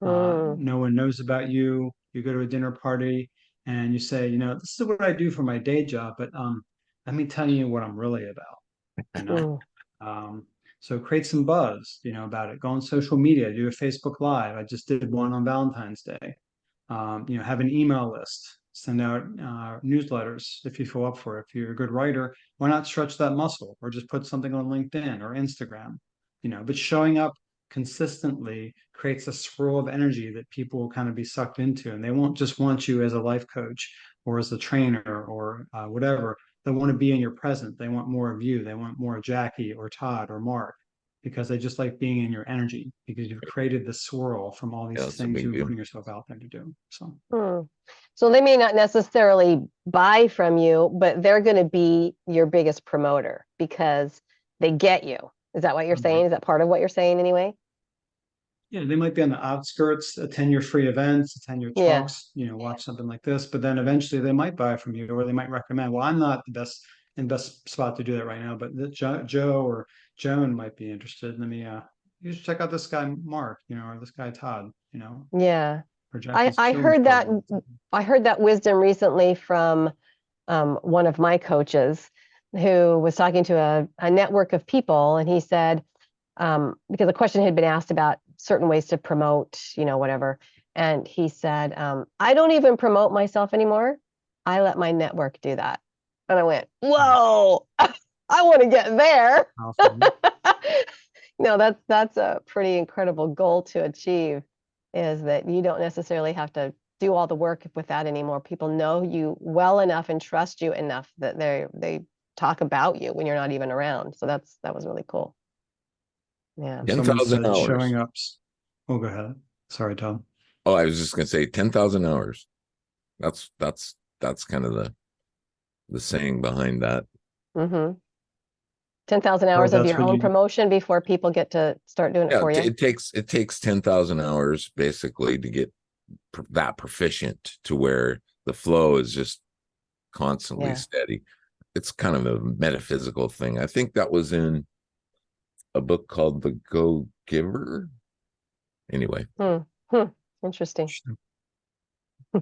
Mm. No one knows about you. You go to a dinner party and you say, this is what I do for my day job, but let me tell you what I'm really about. you know Mm. um, So create some buzz, about it. Go on social media, do a Facebook Live. I just did one on Valentine's Day. Have an email list, send out newsletters if you feel up for it. If you're a good writer, why not stretch that muscle or just put something on LinkedIn or Instagram? But showing up consistently creates a swirl of energy that people will kind of be sucked into, and they won't just want you as a life coach or as a trainer or whatever. They want to be in your present. They want more of you. They want more of Jackie or Todd or Mark, because they just like being in your energy, because you've created the swirl from all these things you're putting yourself out there to do. So they may not necessarily buy from you, but they're going to be your biggest promoter because they get you. Is that what you're saying? Is that part of what you're saying anyway? Yeah, they might be on the outskirts, attend your free events, attend your talks, watch something like this, but then eventually they might buy from you, or they might recommend, well, I'm not the best spot to do that right now, but Joe or Joan might be interested. Let me you should check out this guy Mark, or this guy Todd, Yeah. or I heard that wisdom recently from one of my coaches who was talking to a network of people, and he said, because a question had been asked about certain ways to promote, whatever. And he said, I don't even promote myself anymore. I let my network do that. And I went, whoa, I want to get there. Awesome. That's a pretty incredible goal to achieve, is that you don't necessarily have to do all the work with that anymore. People know you well enough and trust you enough that they talk about you when you're not even around. So that was really cool. Yeah. 10,000 hours. Showing up. Oh, go ahead. Sorry, Tom. Oh, I was just going to say 10,000 hours. That's kind of the saying behind that. 10,000 hours of your own promotion before people get to start doing it for you. It takes 10,000 hours basically to get that proficient to where the flow is just constantly steady. It's kind of a metaphysical thing. I think that was in a book called The Go-Giver. Anyway. Interesting.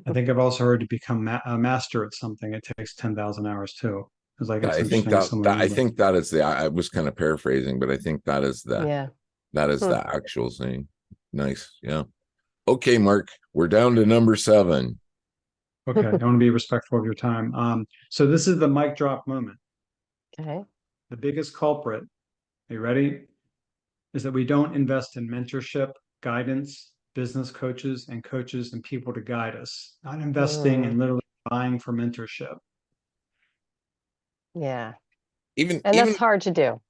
I think I've also heard to become a master at something, it takes 10,000 hours too. I think that is I was kind of paraphrasing, but I think that is the actual thing. Nice. Yeah. Okay, Mark, we're down to number 7. Okay, I want to be respectful of your time. So this is the mic drop moment. Okay. The biggest culprit, are you ready? Is that we don't invest in mentorship, guidance, business coaches, and people to guide us. Not investing and literally buying for mentorship. Yeah. That's hard to do.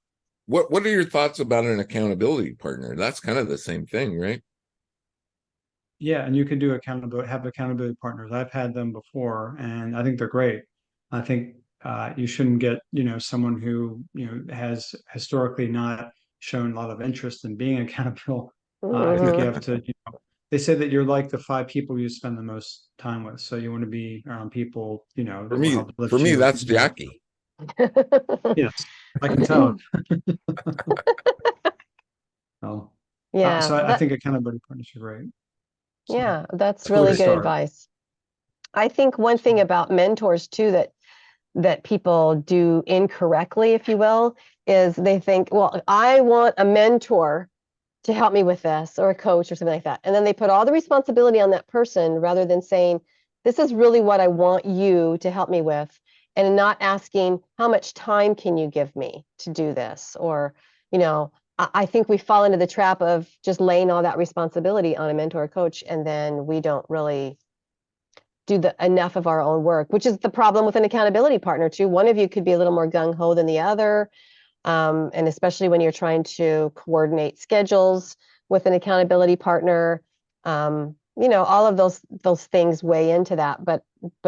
What are your thoughts about an accountability partner? That's kind of the same thing, right? Yeah, and you can do accountability partners. I've had them before, and I think they're great. I think you shouldn't get, someone who, has historically not shown a lot of interest in being accountable. I think you have to, they say that you're like the 5 people you spend the most time with. So you want to be around people, that will help lift for me, you. that's Jackie. Yes, I can tell. Oh, yeah. So I think accountability partners are great. So, yeah, that's really good advice. I think one thing about mentors too that people do incorrectly, if you will, is they think, well, I want a mentor to help me with this, or a coach or something like that. And then they put all the responsibility on that person rather than saying, this is really what I want you to help me with, and not asking, how much time can you give me to do this? Or, I think we fall into the trap of just laying all that responsibility on a mentor or coach, and then we don't really do enough of our own work, which is the problem with an accountability partner too. One of you could be a little more gung-ho than the other. And especially when you're trying to coordinate schedules with an accountability partner, all of those things weigh into that. But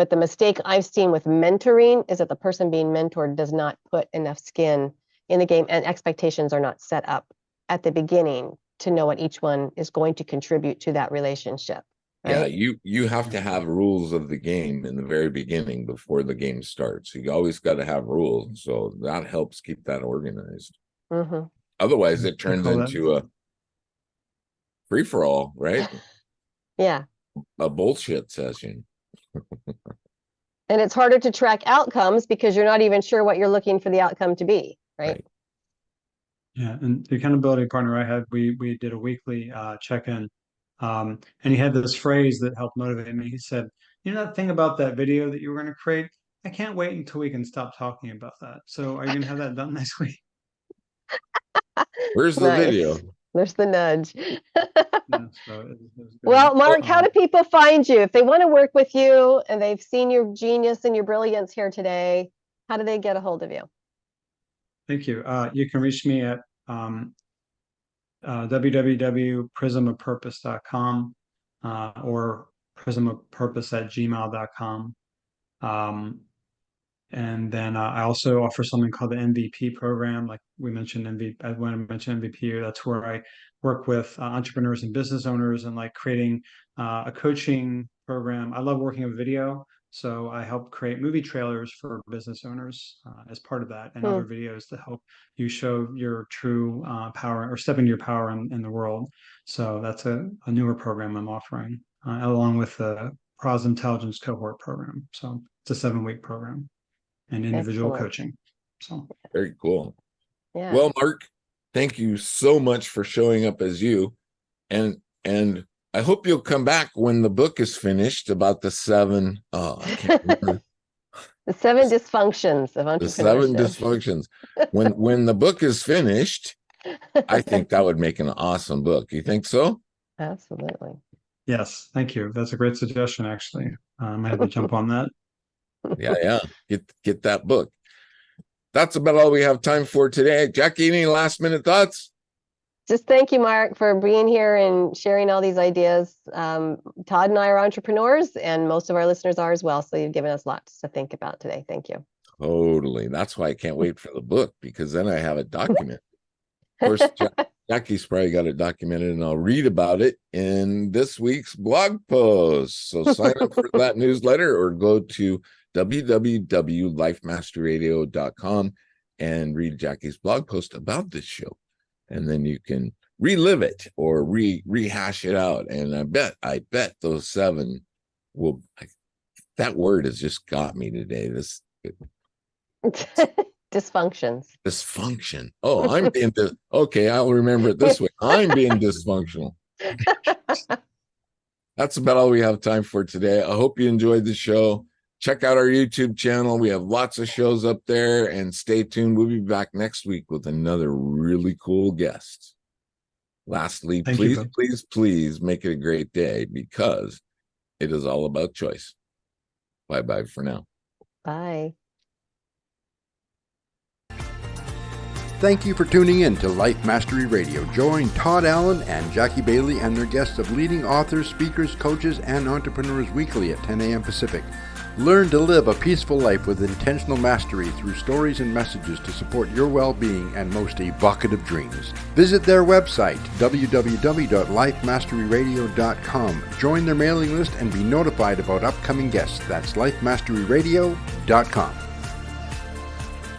the mistake I've seen with mentoring is that the person being mentored does not put enough skin in the game, and expectations are not set up at the beginning to know what each one is going to contribute to that relationship. Right? Yeah, you have to have rules of the game in the very beginning before the game starts. You always got to have rules, so that helps keep that organized. Otherwise, it turns into a free-for-all, right? Yeah, a bullshit session. And it's harder to track outcomes because you're not even sure what you're looking for the outcome to be, right? Yeah, and the accountability partner I had, we did a weekly check-in, and he had this phrase that helped motivate me. He said, "You know that thing about that video that you were going to create? I can't wait until we can stop talking about that. So are you going to have that done this week?" Where's the Nice. video? There's the nudge. Yeah, so it was good. Well, Marc, how Um, do people find you? If they want to work with you and they've seen your genius and your brilliance here today, how do they get a hold of you? Thank you. You can reach me at www.prismofpurpose.com or prismofpurpose@gmail.com. And then I also offer something called the MVP program. Like we mentioned MVP, when I mentioned MVP, that's where I work with entrepreneurs and business owners and like creating a coaching program. I love working with video, so I help create movie trailers for business owners as part of that, and other videos to help you show your true power or step into your power in the world. So that's a newer program I'm offering, along with the Pros Intelligence Cohort program. So it's a 7-week program and individual Excellent. coaching. So Very cool. Yeah. Well, Marc, thank you so much for showing up as you, and I hope you'll come back when the book is finished about the 7. Oh, I can't remember. The 7 dysfunctions of The 7 entrepreneurship. dysfunctions. When the book is finished, I think that would make an awesome book. You think so? Absolutely. yes, thank you. That's a great suggestion, actually. I might have to jump on that. Yeah. Get that book. That's about all we have time for today. Jackie, any last minute thoughts? Just thank you, Marc, for being here and sharing all these ideas. Todd and I are entrepreneurs, and most of our listeners are as well. So you've given us lots to think about today. Thank you. Totally. That's why I can't wait for the book, because then I have it documented. Of course, Jackie's probably got it documented, and I'll read about it in this week's blog post. So sign up for that newsletter or go to www.lifemasteryradio.com and read Jackie's blog post about this show. And then you can relive it or rehash it out. And I bet those 7 will. That word has just got me today. Dysfunction. Oh, I'm being okay. I'll remember it this way. I'm being dysfunctional. That's about all we have time for today. I hope you enjoyed the show. Check out our YouTube channel. We have lots of shows up there, and stay tuned. We'll be back next week with another really cool guest. Lastly, please make it a great day, because it is all about choice. Bye-bye for now. Bye. Thank you for tuning in to Life Mastery Radio. Join Todd Allen and Jackie Bailey and their guests of leading authors, speakers, coaches, and entrepreneurs weekly at 10 a.m. Pacific. Learn to live a peaceful life with intentional mastery through stories and messages to support your well-being and most evocative dreams. Visit their website, www.lifemasteryradio.com. Join their mailing list and be notified about upcoming guests. That's lifemasteryradio.com.